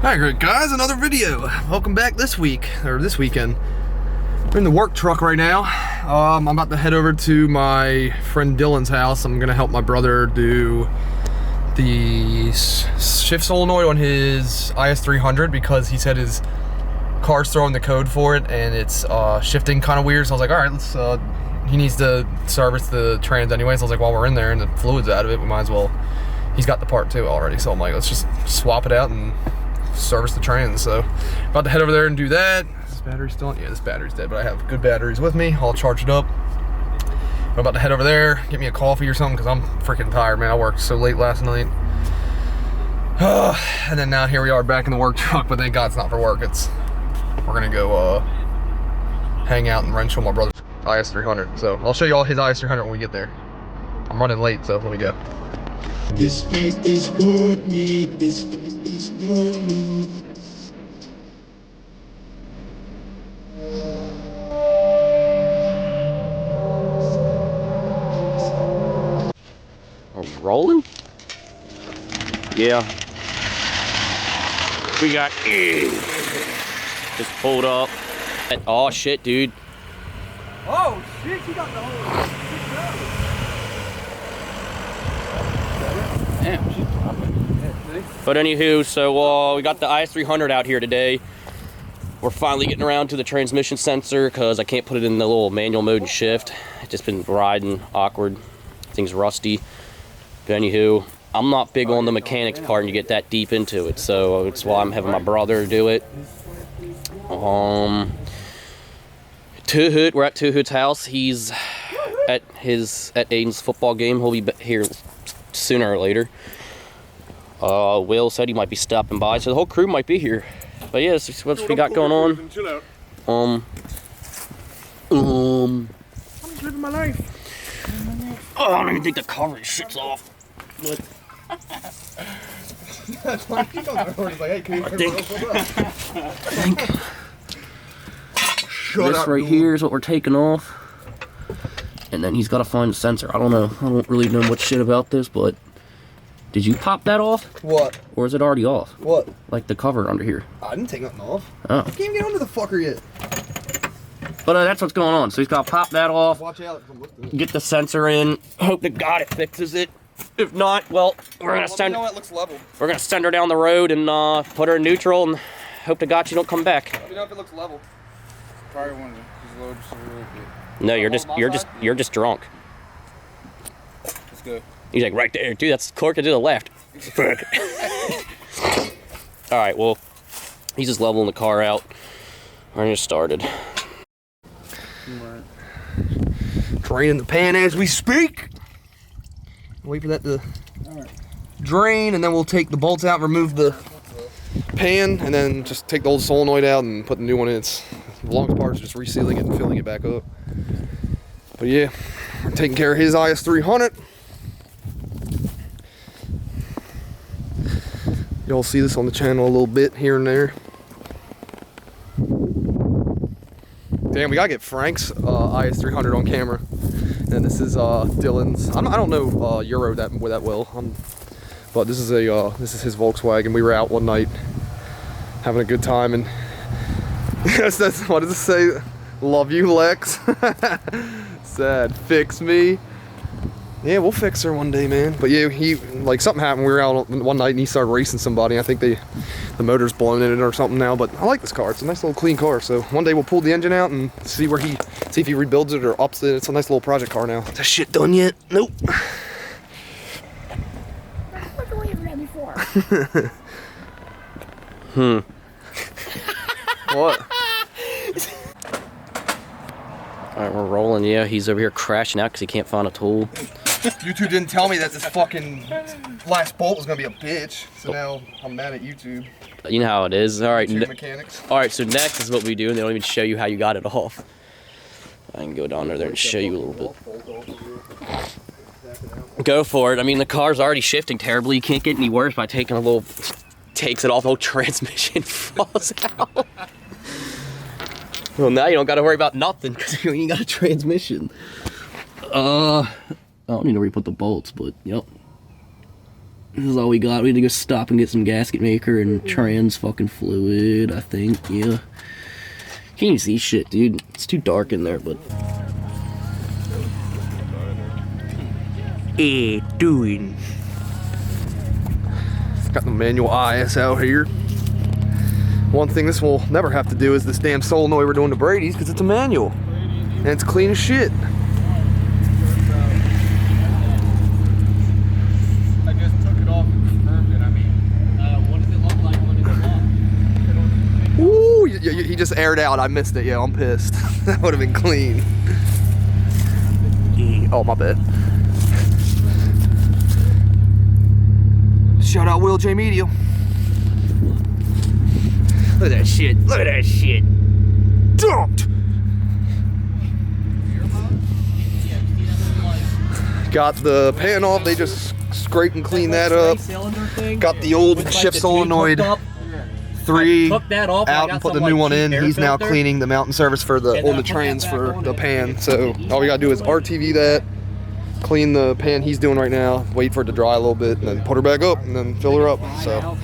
Alright, great guys, another video. Welcome back this week, or this weekend. We're in the work truck right now. I'm about to head over to my friend Dylan's house. I'm gonna help my brother do the shift solenoid on his IS300 because he said his car's throwing the code for it and it's shifting kind of weird. So I was like, alright, he needs to service the trans anyway. So I was like, while we're in there and the fluid's out of it, we might as well. He's got the part too already. So I'm like, let's just swap it out and service the trans. So about to head over there and do that. Is this battery still on? Yeah, this battery's dead, but I have good batteries with me. I'll charge it up. I'm about to head over there, get me a coffee or something, because I'm freaking tired, man. I worked so late last night. And then now here we are back in the work truck, but thank God it's not for work. We're gonna go hang out and wrench on my brother's IS300. So I'll show you all his IS300 when we get there. I'm running late, so let me go. This place is for me, this place is for me. Are we rolling? Yeah. We got just pulled up. Oh shit, dude. Oh shit, you got the whole Damn, she's dropping. But anywho, so we got the IS300 out here today. We're finally getting around to the transmission sensor because I can't put it in the little manual mode and shift. It's just been riding awkward. Thing's rusty. But anywho, I'm not big on the mechanics part and you get that deep into it, so it's why I'm having my brother do it. We're at Hood's house. He's at Aiden's football game. He'll be here sooner or later. Will said he might be stopping by, so the whole crew might be here. But yeah, this is what we got going on. I'm just living my life. Oh, I don't even think the cover shit's off. But I think this right here is what we're taking off. And then he's got to find the sensor. I don't know. I don't really know much shit about this, but did you pop that off? What? Or is it already off? What? Like the cover under here. I didn't take nothing off. Oh. I can't even get under the fucker yet. But that's what's going on. So he's got to pop that off. Watch out. Get the sensor in. Hope to God it fixes it. If not, well, we're gonna send. You know it looks level. We're gonna send her down the road and put her in neutral and hope to God she don't come back. Let me know if it looks level. Probably wanted to just load just a little bit. No, you're just drunk. Let's go. He's like right there, dude. That's Corker to the left. All right, well, he's just leveling the car out. We're just started. Draining the pan as we speak. Wait for that to drain, and then we'll take the bolts out, remove the pan, and then just take the old solenoid out and put the new one in. The longest part is just resealing it and filling it back up. But yeah, we're taking care of his IS300. Y'all see this on the channel a little bit here and there. Damn, we gotta get Frank's IS300 on camera. And this is Dylan's. I don't know Euro that well, but this is his Volkswagen. We were out one night having a good time, and yes, that's what does it say? Love you, Lex. Sad. Fix me. Yeah, we'll fix her one day, man. But yeah, something happened. We were out one night and he started racing somebody. I think the motor's blown in it or something now. But I like this car. It's a nice little clean car. So one day we'll pull the engine out and see if he rebuilds it or ups it. It's a nice little project car now. Is that shit done yet? Nope. Look away from that before. What? All right, we're rolling. Yeah, he's over here crashing out because he can't find a tool. YouTube didn't tell me that this fucking last bolt was gonna be a bitch. So now I'm mad at YouTube. You know how it is. All right. Mechanics. All right. So next is what we do, and they don't even show you how you got it off. I can go down there and show you a little bit. Go for it. I mean, the car's already shifting terribly. You can't get any worse by taking a little. Takes it off. The whole transmission falls out. Well, now you don't got to worry about nothing because you ain't got a transmission. I don't even know where you put the bolts, but yep. This is all we got. We had to go stop and get some gasket maker and trans fucking fluid, I think. Yeah. Can't even see shit, dude. It's too dark in there, but. Doing. Got the manual IS out here. One thing this will never have to do is this damn solenoid we're doing to Brady's, because it's a manual. And it's clean as shit. I just took it off and confirmed it. I mean, what does it look like when it's off? Ooh, he just aired out. I missed it. Yeah, I'm pissed. That would have been clean. Oh, my bad. Shout out Will J Media. Look at that shit. Look at that shit. Dumped. Got the pan off. They just scrape and clean that up. Got the old shift solenoid 3 out and put the new one in. He's now cleaning the mountain surface for the on the trans for the pan. So all we gotta do is RTV that, clean the pan he's doing right now, wait for it to dry a little bit, and then put her back up and then fill her up. So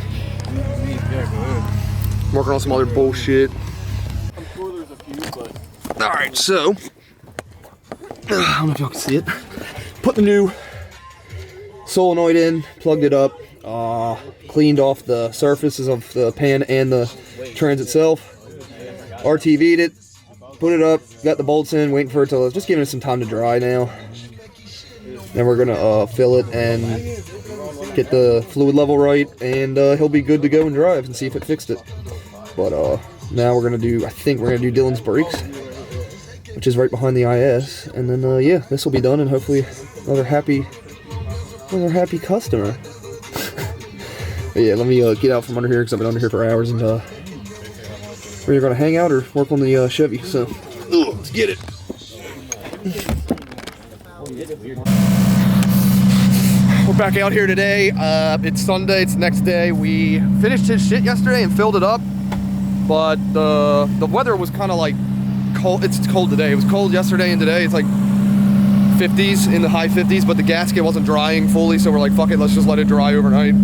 working on some other bullshit. All right, so I don't know if y'all can see it. Put the new solenoid in, plugged it up, cleaned off the surfaces of the pan and the trans itself, RTV'd it, put it up, got the bolts in, waiting for it to, just giving it some time to dry now. Then we're gonna fill it and get the fluid level right, and he'll be good to go and drive and see if it fixed it. But now we're gonna do, I think we're gonna do Dylan's brakes, which is right behind the IS, and then yeah, this will be done, and hopefully another happy customer. But yeah, let me get out from under here because I've been under here for hours, and we're either gonna hang out or work on the Chevy. So let's get it. We're back out here today. It's Sunday. It's the next day. We finished his shit yesterday and filled it up, but the weather was kind of like cold. It's cold today. It was cold yesterday and today. It's like 50s, in the high 50s, but the gasket wasn't drying fully, so we're like, fuck it, let's just let it dry overnight.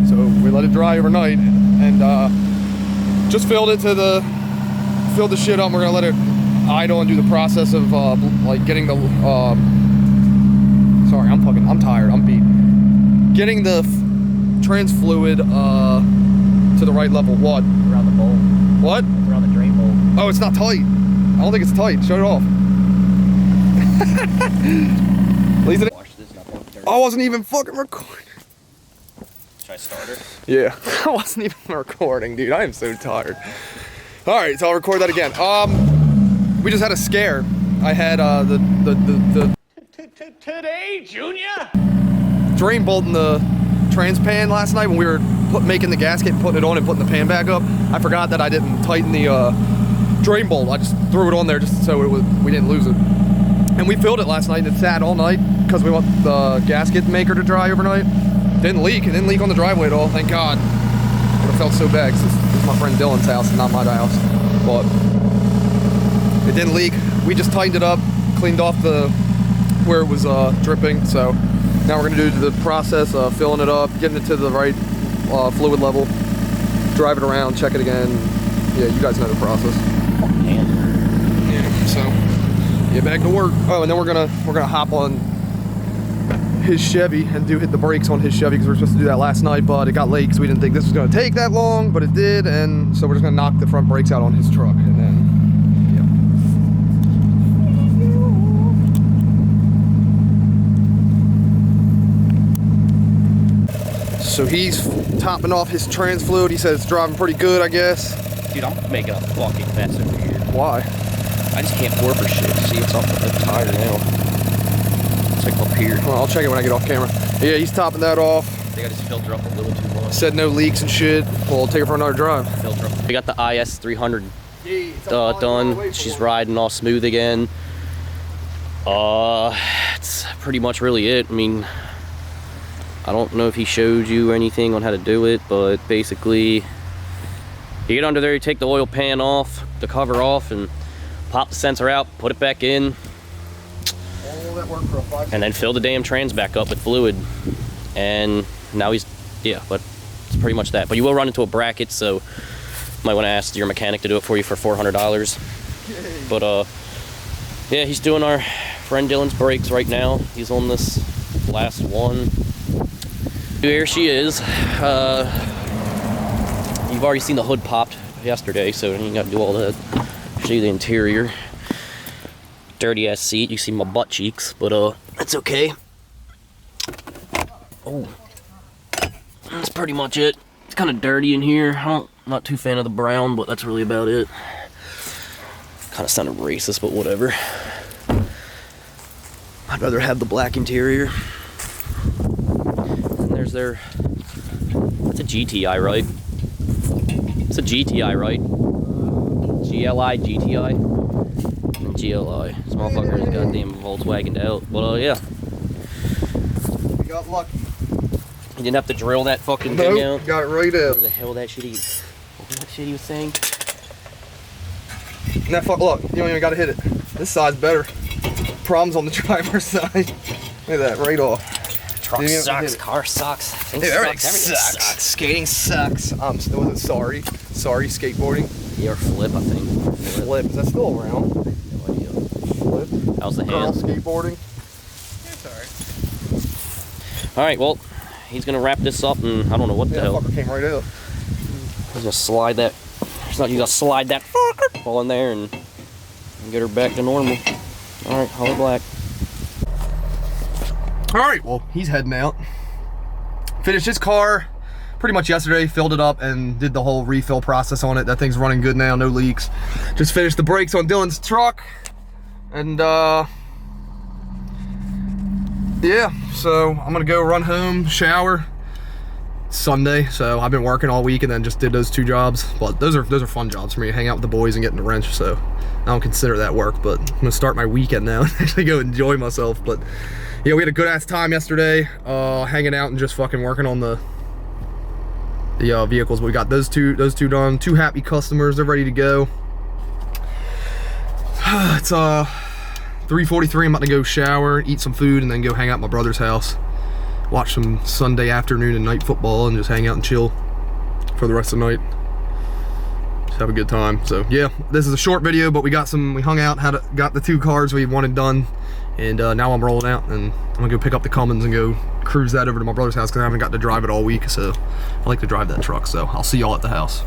So we let it dry overnight and just filled the shit up. We're gonna let it idle and do the process of like getting the sorry, I'm tired, I'm beat. Getting the trans fluid to the right level. What? Around the bowl. What? Around the drain bowl. Oh, it's not tight. I don't think it's tight. Shut it off. At least I wasn't even fucking recording. Should I start her? Yeah, I wasn't even recording, dude. I am so tired. All right, so I'll record that again. We just had a scare. I had Today, Junior. drain bolt in the trans pan last night when we were making the gasket and putting it on and putting the pan back up. I forgot that I didn't tighten the drain bolt. I just threw it on there just so we didn't lose it. And we filled it last night and it sat all night because we want the gasket maker to dry overnight. Didn't leak. It didn't leak on the driveway at all, thank God. Would have felt so bad because this is my friend Dylan's house and not my house. But it didn't leak. We just tightened it up, cleaned off where it was dripping. So now we're gonna do the process of filling it up, getting it to the right fluid level, drive it around, check it again. Yeah, you guys know the process. Yeah, so get back to work. Oh, and then we're gonna hop on his Chevy and hit the brakes on his Chevy because we were supposed to do that last night, but it got late because we didn't think this was gonna take that long, but it did, and so we're just gonna knock the front brakes out on his truck, and then yeah. So he's topping off his trans fluid. He says it's driving pretty good, I guess. Dude, I'm making a fucking mess over here. Why? I just can't pour for shit. See, it's off the tire now. It's like up here. Well, I'll check it when I get off camera. Yeah, he's topping that off. I think I just filter up a little too much. Said no leaks and shit. We'll take it for another drive. Filter up. We got the IS300 done. She's riding all smooth again. It's pretty much really it. I mean, I don't know if he showed you anything on how to do it, but basically, you get under there, you take the oil pan off, the cover off, and pop the sensor out, put it back in, and then fill the damn trans back up with fluid. And now he's, yeah, but it's pretty much that. But you will run into a bracket, so might want to ask your mechanic to do it for you for $400. But yeah, he's doing our friend Dylan's brakes right now. He's on this last one. Here she is. You've already seen the hood popped yesterday, so you got to do all that. Show you the interior. Dirty ass seat. You see my butt cheeks, but that's okay. Oh, that's pretty much it. It's kind of dirty in here. I'm not too fan of the brown, but that's really about it. Kind of sounded racist, but whatever. I'd rather have the black interior. And there's their. That's a GTI, right? It's a GTI, right? GLI, GTI, and GLI. This motherfucker is goddamn Volkswagened out. But yeah. We got lucky. You didn't have to drill that fucking thing out. Got it right out. Where the hell that shit is? What was that shit he was saying? And that look, you don't even gotta hit it. This side's better. Problems on the driver's side. Look at that, right off. Truck sucks, car sucks, things Dude, everything sucks, everything sucks. Skating sucks. Still was it sorry skateboarding. Yeah, or flip, I think. Flip, is that still around? No idea. Flip. How's the Girl hand? skateboarding. It's alright. Alright, well, he's gonna wrap this up and I don't know what the Yeah, hell. fucker came right out. He's gonna slide that. He's not. He's gonna slide that fucker all in there and get her back to normal. All right, holler black. All right, well, he's heading out. Finished his car pretty much yesterday. Filled it up and did the whole refill process on it. That thing's running good now, no leaks. Just finished the brakes on Dylan's truck, and yeah. So I'm gonna go run home, shower. Sunday, so I've been working all week and then just did those 2 jobs. But those are fun jobs for me, hang out with the boys and get in the wrench, so I don't consider that work. But I'm gonna start my weekend now and actually go enjoy myself. But yeah, we had a good ass time yesterday, hanging out and just fucking working on the vehicles. We got those two done. 2 happy customers, they're ready to go. It's 3:43. I'm about to go shower, eat some food, and then go hang out at my brother's house. Watch some Sunday afternoon and night football and just hang out and chill for the rest of the night. Just have a good time. So yeah, this is a short video, but we hung out, got the 2 cars we wanted done, and now I'm rolling out and I'm gonna go pick up the Cummins and go cruise that over to my brother's house because I haven't got to drive it all week, so I like to drive that truck. So I'll see y'all at the house.